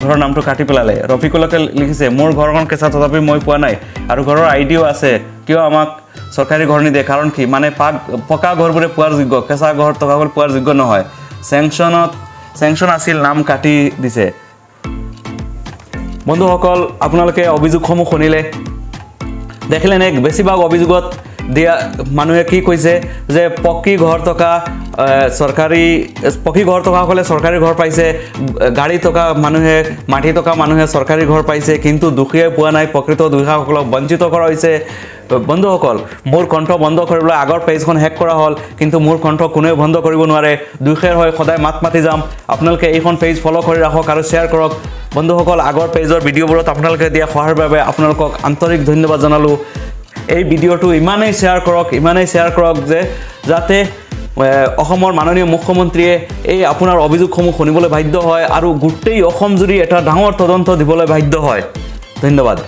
ঘৰৰ নামটো কাটি পেলালে ৰফিকুলকে লিখিছে মোৰ ঘৰখন কেঁচা তথাপি মই পোৱা নাই আৰু ঘৰৰ আইডিও আছে কিয় আমাক সৰকাৰি ঘৰ নিদে কাৰণ কি মানে পকা ঘৰবোৰে পোৱাৰ যোগ্য কেঁচা ঘৰ টকাবোৰ পোৱাৰ যোগ্য নহয় স্যাংশন আছিল নাম কাটি দিছে বন্ধুসকল আপোনালোকে অভিযোগসমূহ শুনিলে দেখিলে নে বেছিভাগ অভিযোগত দিয়া মানুহে কি কৈছে যে পকি ঘৰ টকা সৰকাৰি পকি ঘৰ টকা হলে সৰকাৰি ঘৰ পাইছে গাড়ী টকা মানুহে মাটি টকা মানুহে সৰকাৰি ঘৰ পাইছে কিন্তু দুখীয়া পোৱা নাই প্ৰকৃত দুখীয়াসকলক বঞ্চিত কৰা হৈছে বন্ধুসকল মোৰ কণ্ঠ বন্ধ কৰিবলৈ আগৰ পেজখন হেক কৰা হল কিন্তু মোৰ কণ্ঠ কোনেও বন্ধ কৰিব নোৱাৰে দুখীয়াৰ হৈ সদায় মাত মাতি যাম আপোনালোকে এইখন পেজ ফলো কৰি ৰাখক আৰু শেয়াৰ কৰক বন্ধুসকল আগৰ পেজৰ ভিডিঅ'বোৰত আপোনালোকে দিয়া সহায়ৰ বাবে আপোনালোকক আন্তৰিক ধন্যবাদ জনালো এই ভিডিঅ'টো ইমানেই শেয়াৰ কৰক যে যাতে অসমৰ মাননীয় মুখ্যমন্ত্ৰীয়ে এই আপোনাৰ অভিযোগসমূহ শুনিবলৈ বাধ্য হয় আৰু গোটেই অসম জুৰি এটা ডাঙৰ তদন্ত দিবলৈ বাধ্য হয় ধন্যবাদ